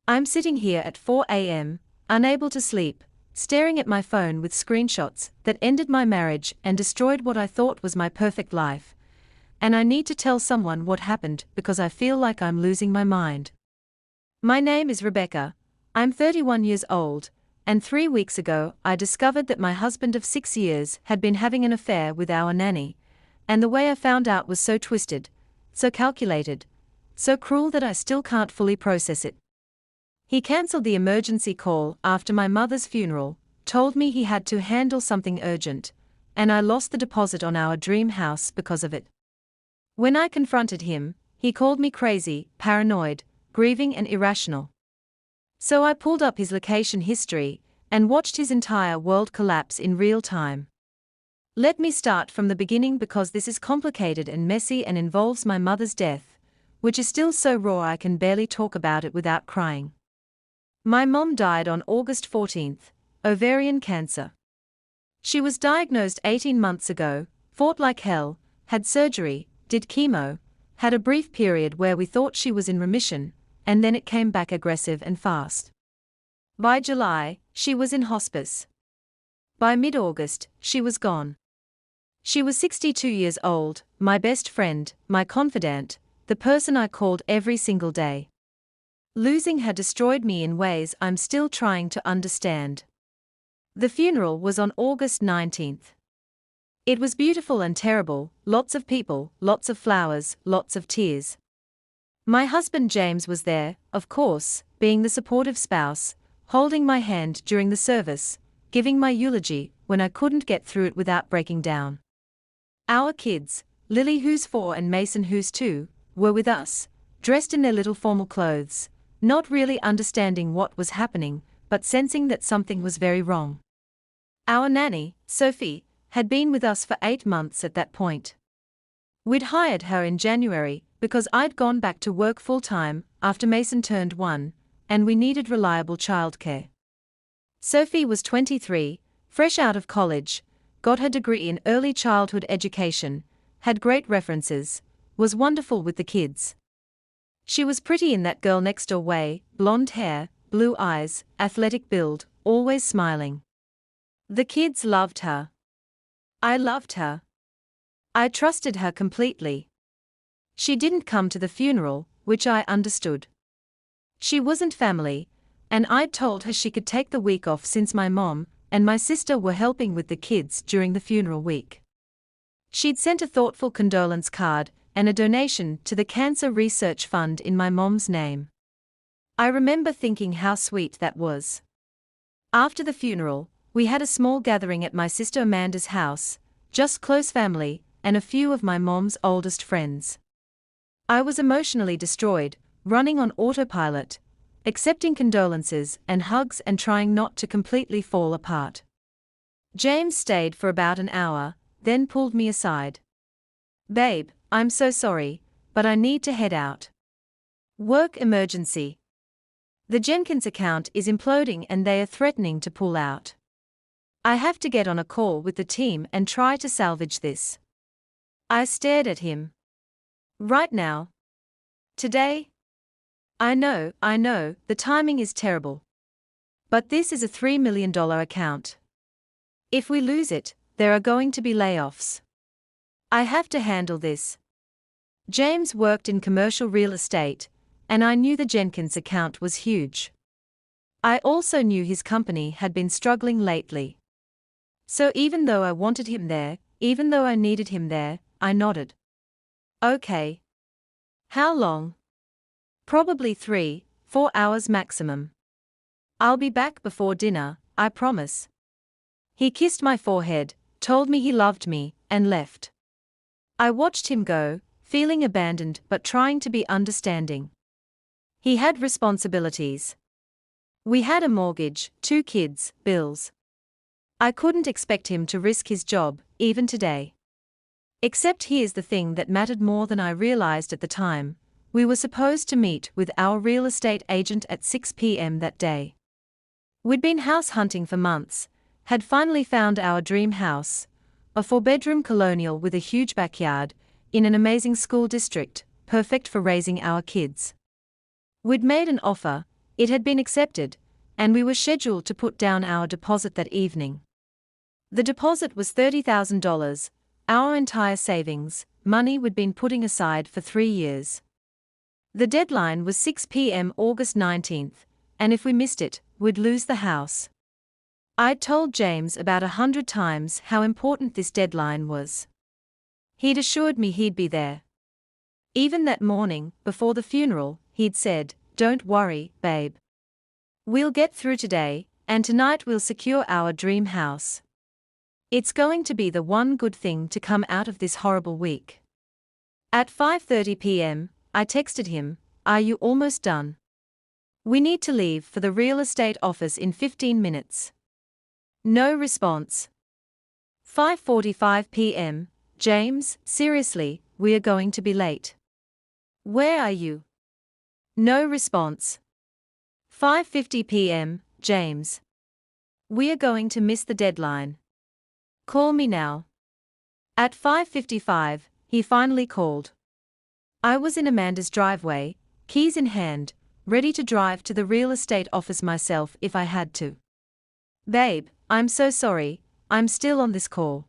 I'm sitting here at 4 a.m., unable to sleep, staring at my phone with screenshots that ended my marriage and destroyed what I thought was my perfect life. And I need to tell someone what happened because I feel like I'm losing my mind. My name is Rebecca. I'm 31 years old, and 3 weeks ago I discovered that my husband of 6 years had been having an affair with our nanny, and the way I found out was so twisted, so calculated, so cruel that I still can't fully process it. He cancelled the emergency call after my mother's funeral, told me he had to handle something urgent, and I lost the deposit on our dream house because of it. When I confronted him, he called me crazy, paranoid, grieving and irrational. So I pulled up his location history and watched his entire world collapse in real time. Let me start from the beginning because this is complicated and messy and involves my mother's death, which is still so raw I can barely talk about it without crying. My mom died on August 14th, ovarian cancer. She was diagnosed 18 months ago, fought like hell, had surgery, did chemo, had a brief period where we thought she was in remission, and then it came back aggressive and fast. By July, she was in hospice. By mid-August, she was gone. She was 62 years old, my best friend, my confidant, the person I called every single day. Losing her destroyed me in ways I'm still trying to understand. The funeral was on August 19th. It was beautiful and terrible, lots of people, lots of flowers, lots of tears. My husband James was there, of course, being the supportive spouse, holding my hand during the service, giving my eulogy when I couldn't get through it without breaking down. Our kids, Lily who's 4 and Mason who's 2, were with us, dressed in their little formal clothes, not really understanding what was happening, but sensing that something was very wrong. Our nanny, Sophie, had been with us for 8 months at that point. We'd hired her in January because I'd gone back to work full-time after Mason turned 1, and we needed reliable childcare. Sophie was 23, fresh out of college, got her degree in early childhood education, had great references, was wonderful with the kids. She was pretty in that girl next door way, blonde hair, blue eyes, athletic build, always smiling. The kids loved her. I loved her. I trusted her completely. She didn't come to the funeral, which I understood. She wasn't family, and I'd told her she could take the week off since my mom and my sister were helping with the kids during the funeral week. She'd sent a thoughtful condolence card and a donation to the Cancer Research Fund in my mom's name. I remember thinking how sweet that was. After the funeral, we had a small gathering at my sister Amanda's house, just close family, and a few of my mom's oldest friends. I was emotionally destroyed, running on autopilot, accepting condolences and hugs and trying not to completely fall apart. James stayed for about an hour, then pulled me aside. "Babe, I'm so sorry, but I need to head out. Work emergency. The Jenkins account is imploding and they are threatening to pull out. I have to get on a call with the team and try to salvage this." I stared at him. "Right now? Today? I know, the timing is terrible. But this is a $3 million account. If we lose it, there are going to be layoffs. I have to handle this." James worked in commercial real estate, and I knew the Jenkins account was huge. I also knew his company had been struggling lately. So even though I wanted him there, even though I needed him there, I nodded. "Okay. How long?" "Probably 3-4 hours maximum. I'll be back before dinner, I promise." He kissed my forehead, told me he loved me, and left. I watched him go, feeling abandoned but trying to be understanding. He had responsibilities. We had a mortgage, 2 kids, bills. I couldn't expect him to risk his job, even today. Except here's the thing that mattered more than I realized at the time: we were supposed to meet with our real estate agent at 6 p.m. that day. We'd been house hunting for months, had finally found our dream house, a 4-bedroom colonial with a huge backyard, in an amazing school district, perfect for raising our kids. We'd made an offer, It had been accepted, and we were scheduled to put down our deposit that evening. The deposit was $30,000, our entire savings, money we'd been putting aside for 3 years. The deadline was 6 p.m. August 19th, and if we missed it, we'd lose the house. I'd told James about 100 times how important this deadline was. He'd assured me he'd be there. Even that morning, before the funeral, he'd said, "Don't worry, babe. We'll get through today, and tonight we'll secure our dream house. It's going to be the one good thing to come out of this horrible week." At 5:30 p.m., I texted him, "Are you almost done? We need to leave for the real estate office in 15 minutes. No response. 5:45 p.m., "James, seriously, we are going to be late. Where are you?" No response. 5:50 p.m., "James, we are going to miss the deadline. Call me now." At 5:55, he finally called. I was in Amanda's driveway, keys in hand, ready to drive to the real estate office myself if I had to. "Babe, I'm so sorry, I'm still on this call.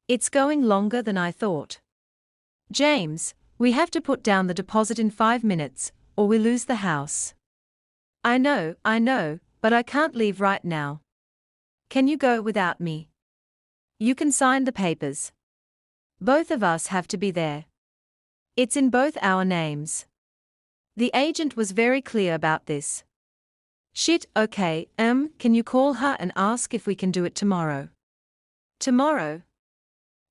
It's going longer than I thought. James, we have to put down the deposit in 5 minutes, or we lose the house." I know, but I can't leave right now. Can you go without me? You can sign the papers. Both of us have to be there. It's in both our names. The agent was very clear about this. "Shit, okay, can you call her and ask if we can do it tomorrow?" "Tomorrow?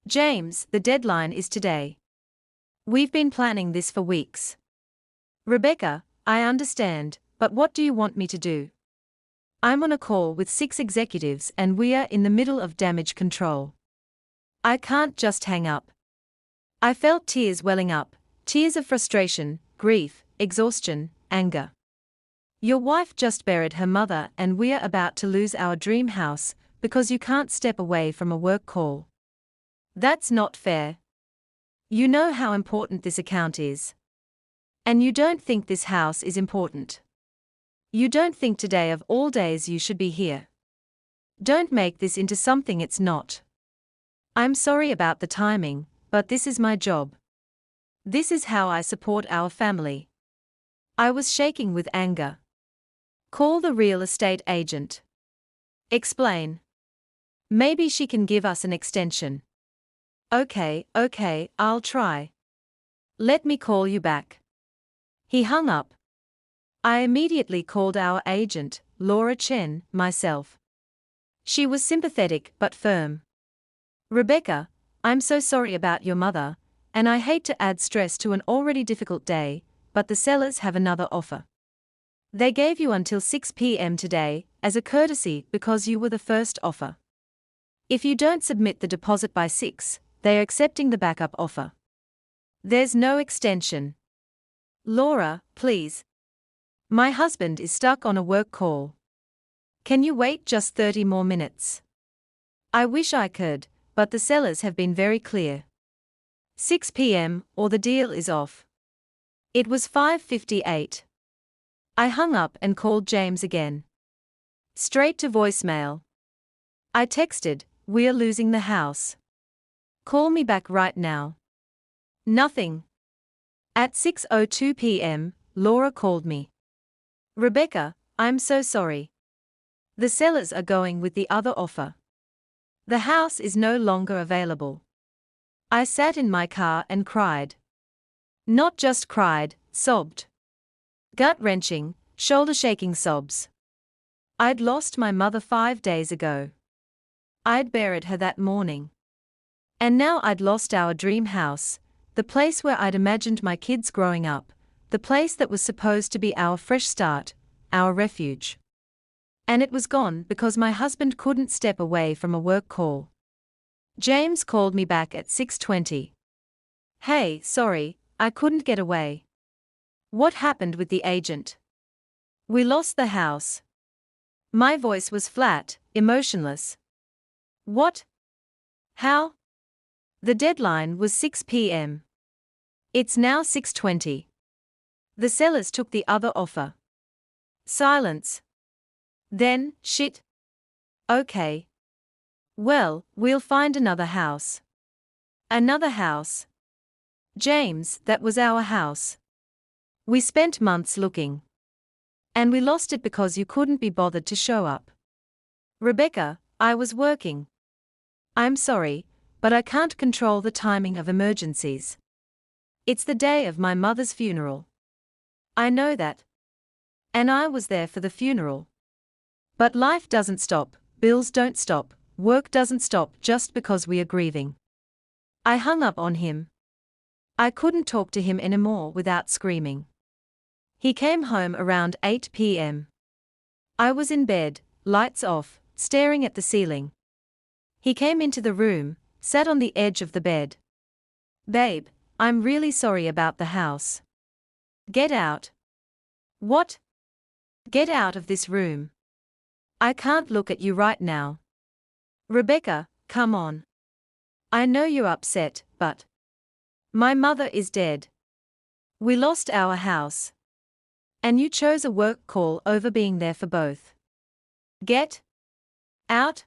James, the deadline is today. We've been planning this for weeks." "Rebecca, I understand, but what do you want me to do? I'm on a call with 6 executives and we are in the middle of damage control. I can't just hang up." I felt tears welling up, tears of frustration, grief, exhaustion, anger. "Your wife just buried her mother and we are about to lose our dream house because you can't step away from a work call. That's not fair. You know how important this account is. And you don't think this house is important. You don't think today of all days you should be here. Don't make this into something it's not. I'm sorry about the timing, but this is my job. This is how I support our family." I was shaking with anger. "Call the real estate agent. Explain. Maybe she can give us an extension." Okay, I'll try. Let me call you back." He hung up. I immediately called our agent, Laura Chen, myself. She was sympathetic but firm. "Rebecca, I'm so sorry about your mother, and I hate to add stress to an already difficult day, but the sellers have another offer. They gave you until 6 p.m. today, as a courtesy because you were the first offer. If you don't submit the deposit by 6, they are accepting the backup offer. There's no extension. Laura, please. My husband is stuck on a work call. Can you wait just 30 more minutes? I wish I could, but the sellers have been very clear. 6 p.m. or the deal is off." It was 5:58. I hung up and called James again. Straight to voicemail. I texted, "We are losing the house. Call me back right now." Nothing. At 6:02 p.m., Laura called me. "Rebecca, I'm so sorry. The sellers are going with the other offer. The house is no longer available." I sat in my car and cried. Not just cried, sobbed. Gut-wrenching, shoulder-shaking sobs. I'd lost my mother 5 days ago. I'd buried her that morning. And now I'd lost our dream house, the place where I'd imagined my kids growing up, the place that was supposed to be our fresh start, our refuge. And it was gone because my husband couldn't step away from a work call. James called me back at 6:20. "Hey, sorry, I couldn't get away. What happened with the agent?" "We lost the house." My voice was flat, emotionless. "What? How?" The deadline was 6 p.m. It's now 6:20. The sellers took the other offer. Silence. Then, shit. Okay. Well, we'll find another house. Another house. James, that was our house. We spent months looking. And we lost it because you couldn't be bothered to show up. Rebecca, I was working. I'm sorry, but I can't control the timing of emergencies. It's the day of my mother's funeral. I know that. And I was there for the funeral. But life doesn't stop, bills don't stop, work doesn't stop just because we are grieving. I hung up on him. I couldn't talk to him anymore without screaming. He came home around 8 p.m. I was in bed, lights off, staring at the ceiling. He came into the room, sat on the edge of the bed. Babe, I'm really sorry about the house. Get out. What? Get out of this room. I can't look at you right now. Rebecca, come on. I know you're upset, but my mother is dead. We lost our house. And you chose a work call over being there for both. Get out.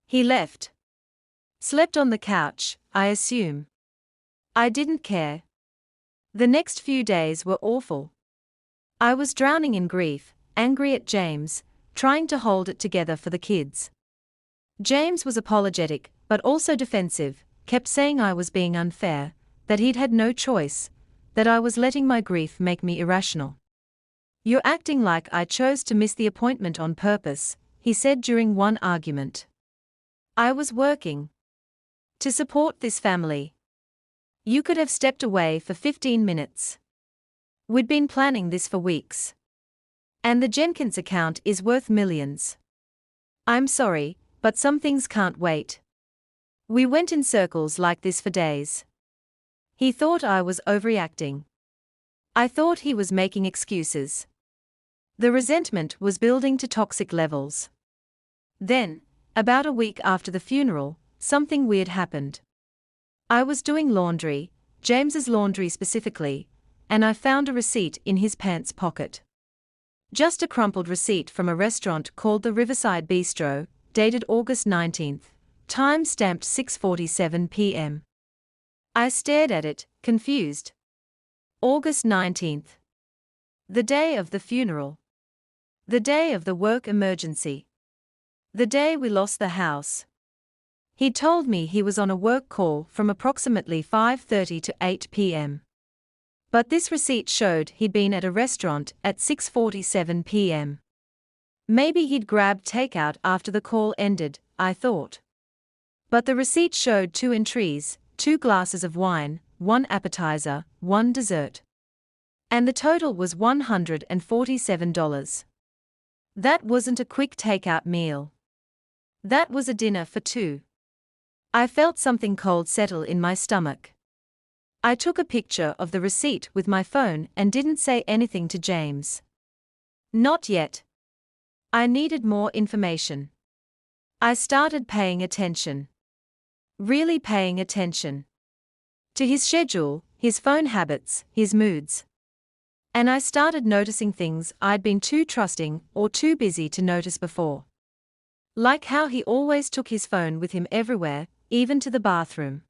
He left. Slept on the couch, I assume. I didn't care. The next few days were awful. I was drowning in grief, angry at James, trying to hold it together for the kids. James was apologetic, but also defensive, kept saying I was being unfair, that he'd had no choice, that I was letting my grief make me irrational. You're acting like I chose to miss the appointment on purpose, he said during one argument. I was working to support this family. You could have stepped away for 15 minutes. We'd been planning this for weeks. And the Jenkins account is worth millions. I'm sorry, but some things can't wait. We went in circles like this for days. He thought I was overreacting. I thought he was making excuses. The resentment was building to toxic levels. Then, about a week after the funeral, something weird happened. I was doing laundry, James's laundry specifically, and I found a receipt in his pants pocket. Just a crumpled receipt from a restaurant called the Riverside Bistro, dated August 19th, time stamped 6:47 p.m. I stared at it, confused. August 19th. The day of the funeral. The day of the work emergency. The day we lost the house. He told me he was on a work call from approximately 5:30 to 8 p.m. But this receipt showed he'd been at a restaurant at 6:47 p.m. Maybe he'd grabbed takeout after the call ended, I thought. But the receipt showed 2 entries, 2 glasses of wine, 1 appetizer, 1 dessert. And the total was $147. That wasn't a quick takeout meal. That was a dinner for 2. I felt something cold settle in my stomach. I took a picture of the receipt with my phone and didn't say anything to James. Not yet. I needed more information. I started paying attention. Really paying attention. To his schedule, his phone habits, his moods. And I started noticing things I'd been too trusting or too busy to notice before. Like how he always took his phone with him everywhere, even to the bathroom.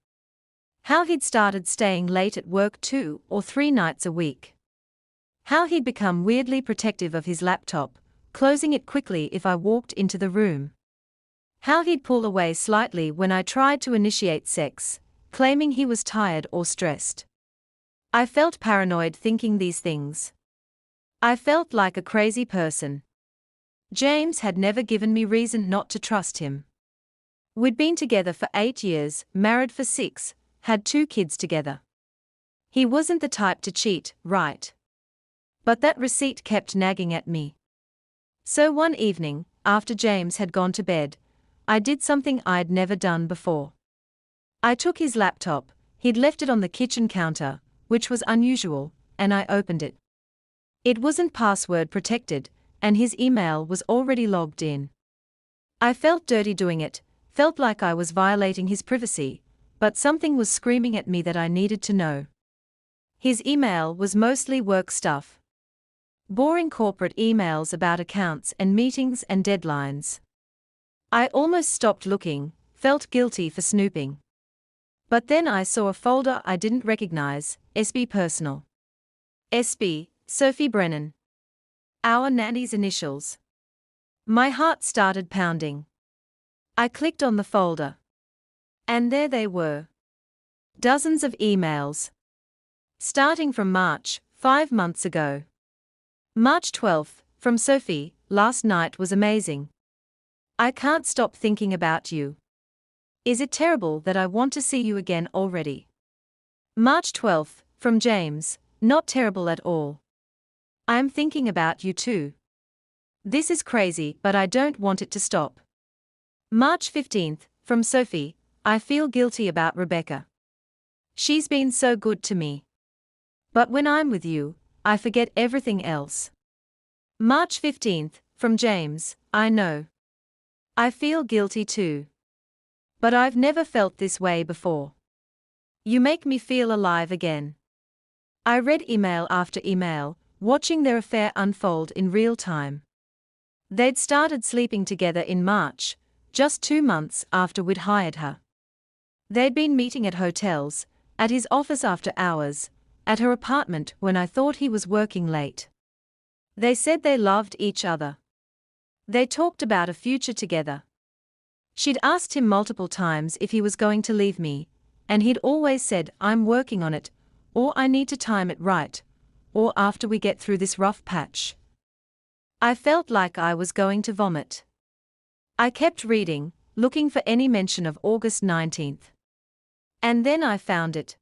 How he'd started staying late at work 2 or 3 nights a week. How he'd become weirdly protective of his laptop, closing it quickly if I walked into the room. How he'd pull away slightly when I tried to initiate sex, claiming he was tired or stressed. I felt paranoid thinking these things. I felt like a crazy person. James had never given me reason not to trust him. We'd been together for 8 years, married for 6, had 2 kids together. He wasn't the type to cheat, right? But that receipt kept nagging at me. So one evening, after James had gone to bed, I did something I'd never done before. I took his laptop, he'd left it on the kitchen counter, which was unusual, and I opened it. It wasn't password protected, and his email was already logged in. I felt dirty doing it, felt like I was violating his privacy, but something was screaming at me that I needed to know. His email was mostly work stuff. Boring corporate emails about accounts and meetings and deadlines. I almost stopped looking, felt guilty for snooping. But then I saw a folder I didn't recognize, SB Personal. SB, Sophie Brennan. Our nanny's initials. My heart started pounding. I clicked on the folder. And there they were. Dozens of emails. Starting from March, 5 months ago. March 12th, from Sophie, last night was amazing. I can't stop thinking about you. Is it terrible that I want to see you again already? March 12th, from James, not terrible at all. I'm thinking about you too. This is crazy, but I don't want it to stop. March 15th, from Sophie, I feel guilty about Rebecca. She's been so good to me. But when I'm with you, I forget everything else. March 15th, from James, I know. I feel guilty too. But I've never felt this way before. You make me feel alive again. I read email after email, watching their affair unfold in real time. They'd started sleeping together in March, just 2 months after we'd hired her. They'd been meeting at hotels, at his office after hours, at her apartment when I thought he was working late. They said they loved each other. They talked about a future together. She'd asked him multiple times if he was going to leave me, and he'd always said, I'm working on it, or I need to time it right, or after we get through this rough patch. I felt like I was going to vomit. I kept reading, looking for any mention of August 19th. And then I found it.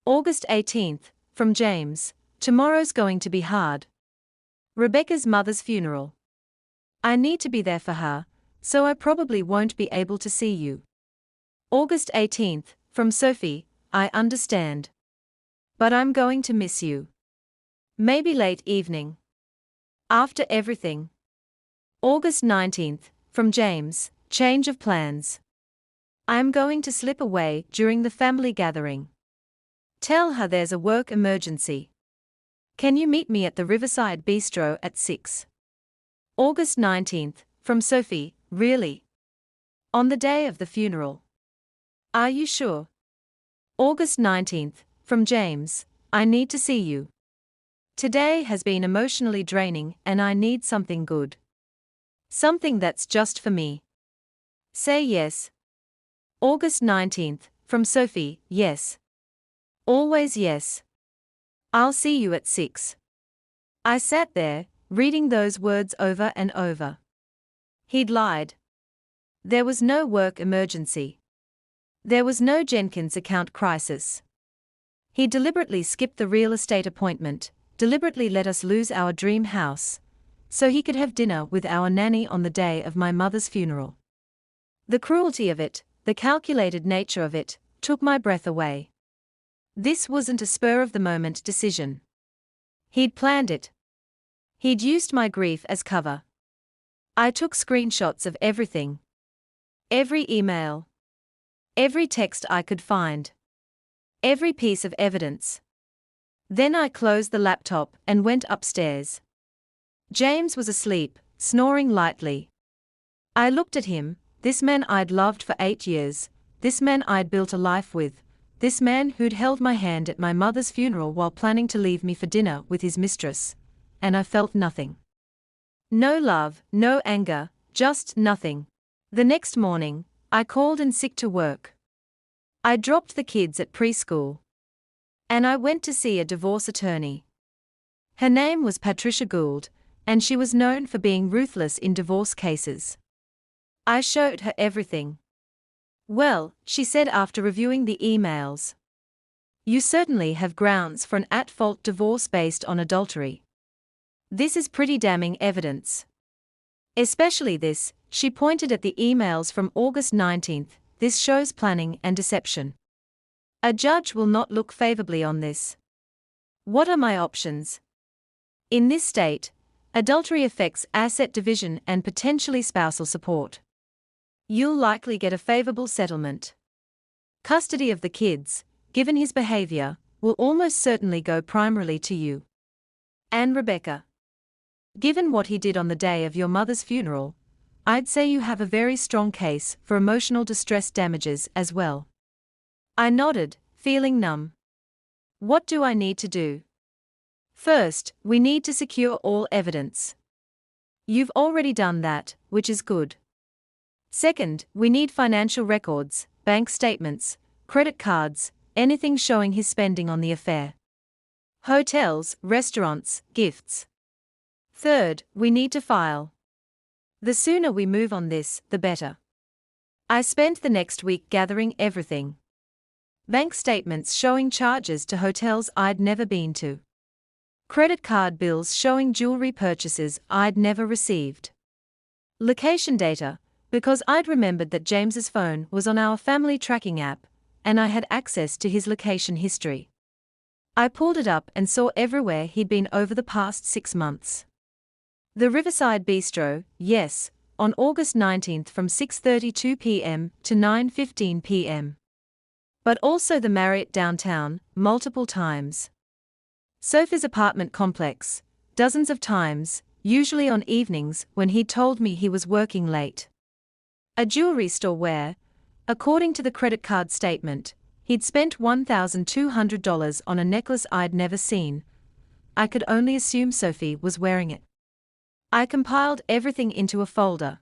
August 18th, from James, tomorrow's going to be hard. Rebecca's mother's funeral. I need to be there for her, so I probably won't be able to see you. August 18th, from Sophie, I understand. But I'm going to miss you. Maybe late evening. After everything. August 19th, from James, change of plans. I'm going to slip away during the family gathering. Tell her there's a work emergency. Can you meet me at the Riverside Bistro at 6? August 19th, from Sophie, really? On the day of the funeral. Are you sure? August 19th, from James, I need to see you. Today has been emotionally draining and I need something good. Something that's just for me. Say yes. August 19th, from Sophie, yes. Always yes. I'll see you at 6. I sat there, reading those words over and over. He'd lied. There was no work emergency. There was no Jenkins account crisis. He deliberately skipped the real estate appointment, deliberately let us lose our dream house, so he could have dinner with our nanny on the day of my mother's funeral. The cruelty of it, the calculated nature of it, took my breath away. This wasn't a spur-of-the-moment decision. He'd planned it. He'd used my grief as cover. I took screenshots of everything. Every email. Every text I could find. Every piece of evidence. Then I closed the laptop and went upstairs. James was asleep, snoring lightly. I looked at him, this man I'd loved for 8 years, this man I'd built a life with, this man who'd held my hand at my mother's funeral while planning to leave me for dinner with his mistress, and I felt nothing. No love, no anger, just nothing. The next morning, I called in sick to work. I dropped the kids at preschool. And I went to see a divorce attorney. Her name was Patricia Gould, and she was known for being ruthless in divorce cases. I showed her everything. Well, she said after reviewing the emails, you certainly have grounds for an at-fault divorce based on adultery. This is pretty damning evidence. Especially this, she pointed at the emails from August 19th, this shows planning and deception. A judge will not look favorably on this. What are my options? In this state, adultery affects asset division and potentially spousal support. You'll likely get a favorable settlement. Custody of the kids, given his behavior, will almost certainly go primarily to you. And Rebecca. Given what he did on the day of your mother's funeral, I'd say you have a very strong case for emotional distress damages as well. I nodded, feeling numb. What do I need to do? First, we need to secure all evidence. You've already done that, which is good. Second, we need financial records, bank statements, credit cards, anything showing his spending on the affair. Hotels, restaurants, gifts. Third, we need to file. The sooner we move on this, the better. I spent the next week gathering everything. Bank statements showing charges to hotels I'd never been to. Credit card bills showing jewelry purchases I'd never received. Location data, because I'd remembered that James's phone was on our family tracking app, and I had access to his location history. I pulled it up and saw everywhere he'd been over the past 6 months. The Riverside Bistro, yes, on August 19th from 6:32 p.m. to 9:15 p.m. But also the Marriott downtown, multiple times. Sophie's apartment complex, dozens of times, usually on evenings when he'd told me he was working late. A jewelry store where, according to the credit card statement, he'd spent $1,200 on a necklace I'd never seen. I could only assume Sophie was wearing it. I compiled everything into a folder.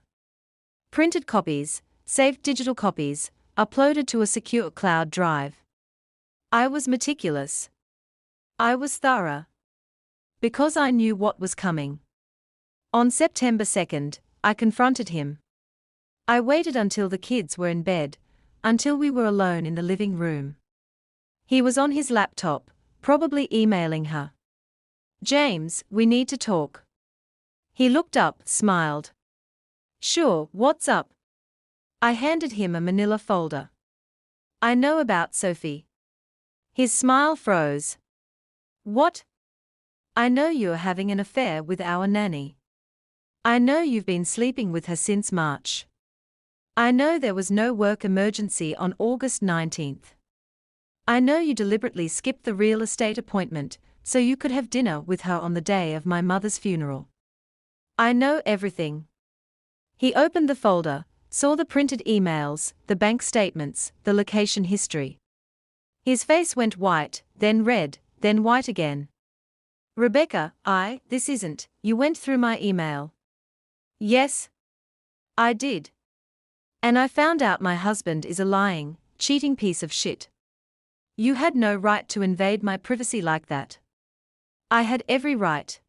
Printed copies, saved digital copies, uploaded to a secure cloud drive. I was meticulous. I was thorough. Because I knew what was coming. On September 2nd, I confronted him. I waited until the kids were in bed, until we were alone in the living room. He was on his laptop, probably emailing her. "James, we need to talk." He looked up, smiled. "Sure, what's up?" I handed him a manila folder. "I know about Sophie." His smile froze. "What?" "I know you're having an affair with our nanny. I know you've been sleeping with her since March. I know there was no work emergency on August 19th. I know you deliberately skipped the real estate appointment so you could have dinner with her on the day of my mother's funeral. I know everything." He opened the folder, saw the printed emails, the bank statements, the location history. His face went white, then red, then white again. "Rebecca, this isn't, you went through my email." "Yes, I did. And I found out my husband is a lying, cheating piece of shit. You had no right to invade my privacy like that." "I had every right.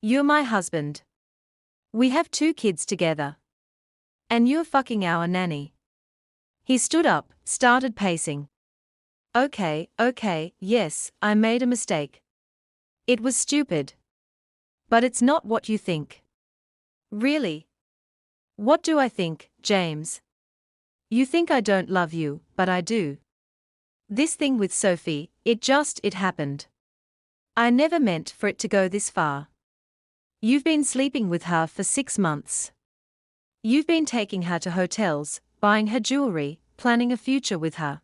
You're my husband. We have 2 kids together. And you're fucking our nanny." He stood up, started pacing. Okay, yes, I made a mistake. It was stupid. But it's not what you think." "Really?" "What do I think, James? You think I don't love you, but I do. This thing with Sophie, it happened. I never meant for it to go this far. You've been sleeping with her for 6 months. You've been taking her to hotels, buying her jewelry, planning a future with her.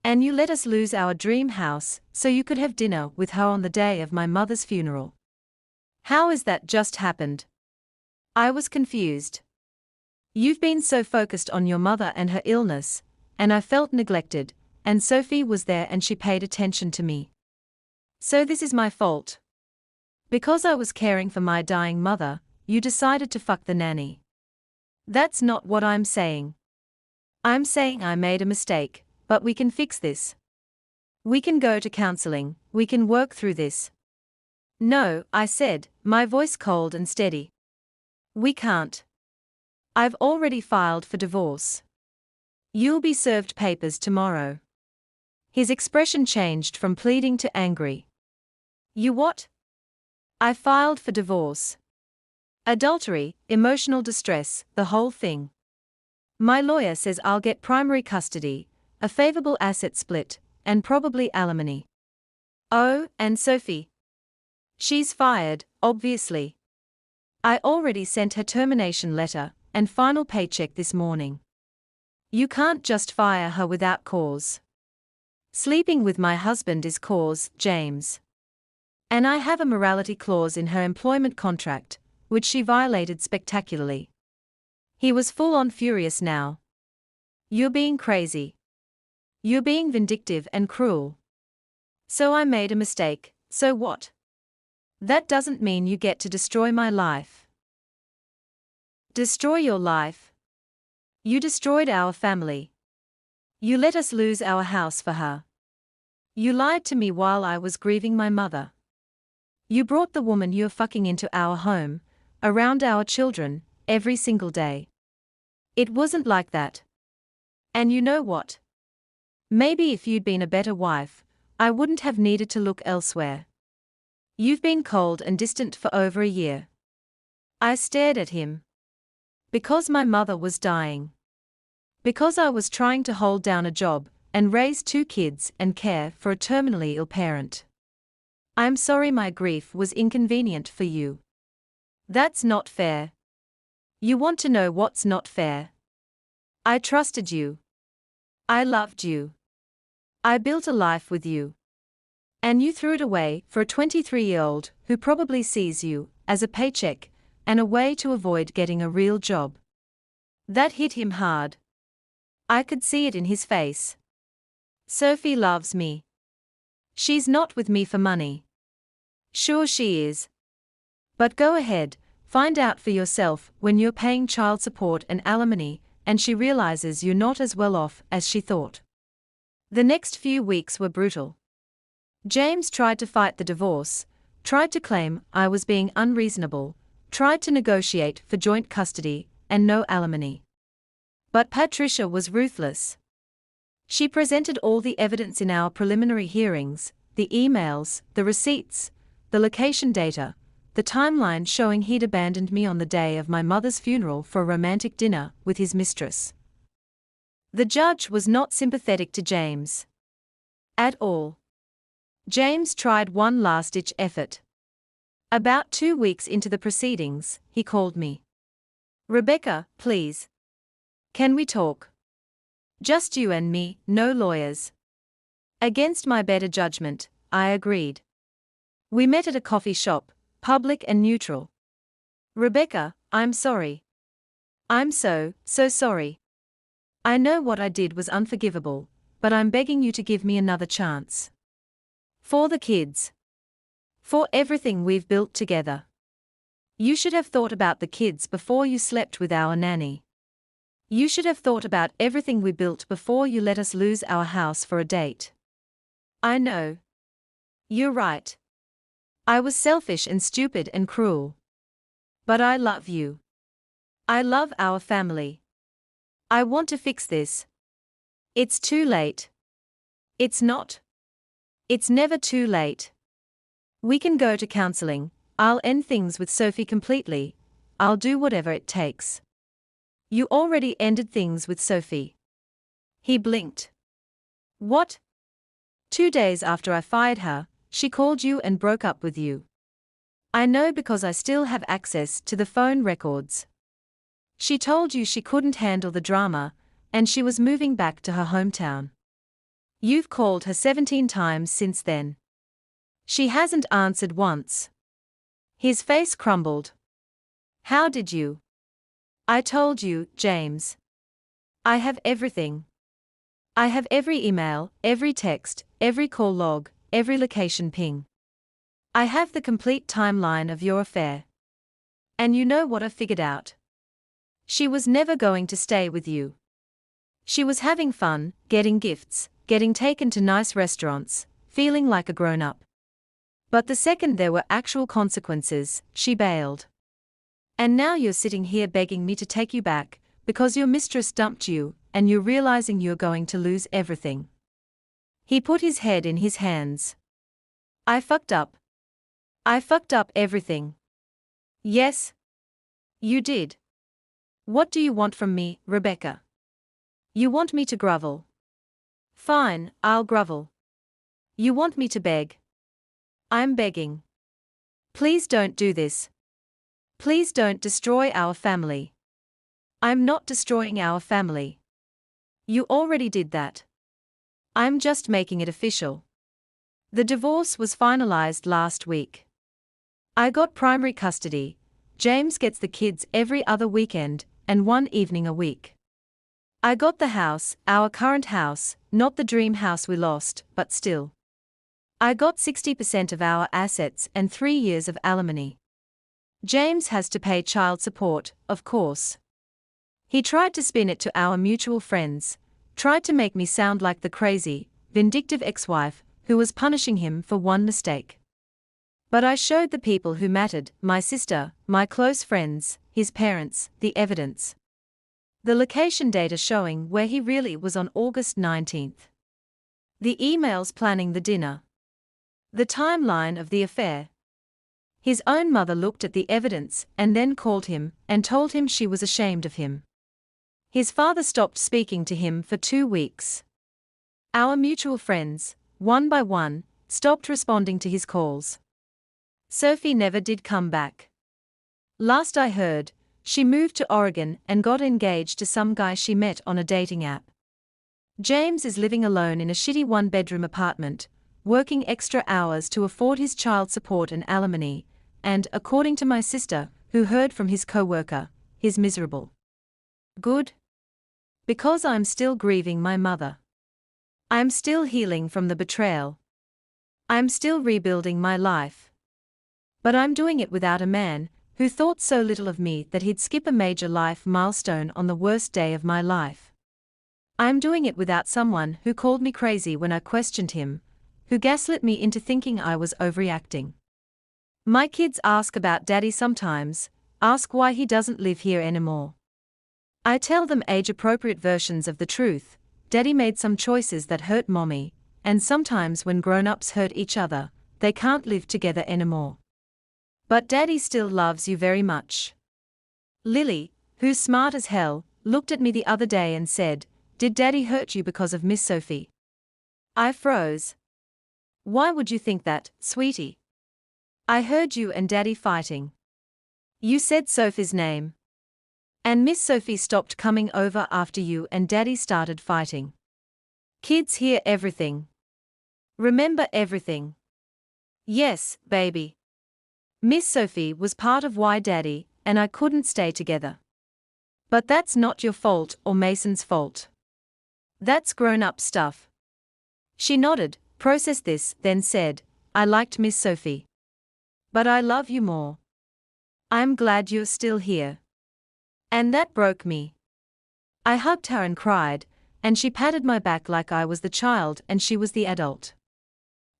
And you let us lose our dream house so you could have dinner with her on the day of my mother's funeral. How is that just happened?" I was confused. "You've been so focused on your mother and her illness, and I felt neglected, and Sophie was there and she paid attention to me. So this is my fault. Because I was caring for my dying mother, you decided to fuck the nanny." "That's not what I'm saying. I'm saying I made a mistake, but we can fix this. We can go to counseling, we can work through this." "No," I said, my voice cold and steady. "We can't. I've already filed for divorce. You'll be served papers tomorrow." His expression changed from pleading to angry. "You what?" "I filed for divorce. Adultery, emotional distress, the whole thing. My lawyer says I'll get primary custody, a favorable asset split, and probably alimony." "Oh, and Sophie?" "She's fired, obviously. I already sent her termination letter and final paycheck this morning. You can't just fire her without cause. Sleeping with my husband is cause, James. And I have a morality clause in her employment contract, which she violated spectacularly. He was full-on furious now. You're being crazy. You're being vindictive and cruel. So I made a mistake, so what? That doesn't mean you get to destroy my life. Destroy your life? You destroyed our family. You let us lose our house for her. You lied to me while I was grieving my mother. You brought the woman you're fucking into our home, around our children, every single day. It wasn't like that. And you know what? Maybe if you'd been a better wife, I wouldn't have needed to look elsewhere. You've been cold and distant for over a year. I stared at him. Because my mother was dying. Because I was trying to hold down a job, and raise 2 kids and care for a terminally ill parent. I'm sorry my grief was inconvenient for you. That's not fair. You want to know what's not fair? I trusted you. I loved you. I built a life with you. And you threw it away for a 23-year-old who probably sees you as a paycheck and a way to avoid getting a real job. That hit him hard. I could see it in his face. Sophie loves me. She's not with me for money. Sure she is. But go ahead, find out for yourself when you're paying child support and alimony, and she realizes you're not as well off as she thought. The next few weeks were brutal. James tried to fight the divorce, tried to claim I was being unreasonable, tried to negotiate for joint custody and no alimony. But Patricia was ruthless. She presented all the evidence in our preliminary hearings, the emails, the receipts, the location data, the timeline showing he'd abandoned me on the day of my mother's funeral for a romantic dinner with his mistress. The judge was not sympathetic to James. At all. James tried one last-ditch effort. About 2 weeks into the proceedings, he called me. Rebecca, please. Can we talk? Just you and me, no lawyers. Against my better judgment, I agreed. We met at a coffee shop, public and neutral. Rebecca, I'm sorry. I'm so sorry. I know what I did was unforgivable, but I'm begging you to give me another chance. For the kids. For everything we've built together. You should have thought about the kids before you slept with our nanny. You should have thought about everything we built before you let us lose our house for a date. I know. You're right. I was selfish and stupid and cruel. But I love you. I love our family. I want to fix this. It's too late. It's not. It's never too late. We can go to counseling. I'll end things with Sophie completely. I'll do whatever it takes. You already ended things with Sophie. He blinked. What? 2 days after I fired her, she called you and broke up with you. I know because I still have access to the phone records. She told you she couldn't handle the drama, and she was moving back to her hometown. You've called her 17 times since then. She hasn't answered once. His face crumbled. How did you? I told you, James. I have everything. I have every email, every text, every call log, every location ping. I have the complete timeline of your affair. And you know what I figured out? She was never going to stay with you. She was having fun, getting gifts, getting taken to nice restaurants, feeling like a grown-up. But the second there were actual consequences, she bailed. And now you're sitting here begging me to take you back, because your mistress dumped you, and you're realizing you're going to lose everything. He put his head in his hands. I fucked up. I fucked up everything. Yes. You did. What do you want from me, Rebecca? You want me to grovel? Fine, I'll grovel. You want me to beg? I'm begging. Please don't do this. Please don't destroy our family. I'm not destroying our family. You already did that. I'm just making it official. The divorce was finalized last week. I got primary custody. James gets the kids every other weekend, and one evening a week. I got the house, our current house, not the dream house we lost, but still. I got 60% of our assets and 3 years of alimony. James has to pay child support, of course. He tried to spin it to our mutual friends, tried to make me sound like the crazy, vindictive ex-wife who was punishing him for one mistake. But I showed the people who mattered, my sister, my close friends, his parents, the evidence. The location data showing where he really was on August 19th. The emails planning the dinner. The timeline of the affair. His own mother looked at the evidence and then called him and told him she was ashamed of him. His father stopped speaking to him for 2 weeks. Our mutual friends, one by one, stopped responding to his calls. Sophie never did come back. Last I heard, she moved to Oregon and got engaged to some guy she met on a dating app. James is living alone in a shitty 1-bedroom apartment, working extra hours to afford his child support and alimony, and, according to my sister, who heard from his co-worker, he's miserable. Good? Because I'm still grieving my mother. I'm still healing from the betrayal. I'm still rebuilding my life. But I'm doing it without a man who thought so little of me that he'd skip a major life milestone on the worst day of my life. I'm doing it without someone who called me crazy when I questioned him, who gaslit me into thinking I was overreacting. My kids ask about Daddy sometimes, ask why he doesn't live here anymore. I tell them age-appropriate versions of the truth. Daddy made some choices that hurt Mommy, and sometimes when grown-ups hurt each other, they can't live together anymore. But Daddy still loves you very much. Lily, who's smart as hell, looked at me the other day and said, "Did Daddy hurt you because of Miss Sophie?" I froze. Why would you think that, sweetie? I heard you and Daddy fighting. You said Sophie's name. And Miss Sophie stopped coming over after you and Daddy started fighting. Kids hear everything. Remember everything. Yes, baby. Miss Sophie was part of why Daddy and I couldn't stay together. But that's not your fault or Mason's fault. That's grown-up stuff. She nodded, processed this, then said, "I liked Miss Sophie. But I love you more. I'm glad you're still here." And that broke me. I hugged her and cried, and she patted my back like I was the child and she was the adult.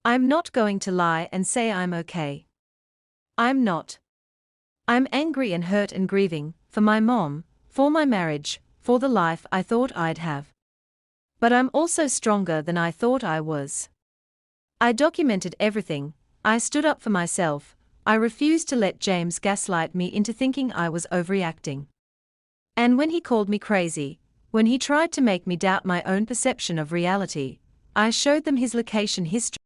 I'm not going to lie and say I'm okay. I'm not. I'm angry and hurt and grieving, for my mom, for my marriage, for the life I thought I'd have. But I'm also stronger than I thought I was. I documented everything, I stood up for myself, I refused to let James gaslight me into thinking I was overreacting. And when he called me crazy, when he tried to make me doubt my own perception of reality, I showed them his location history.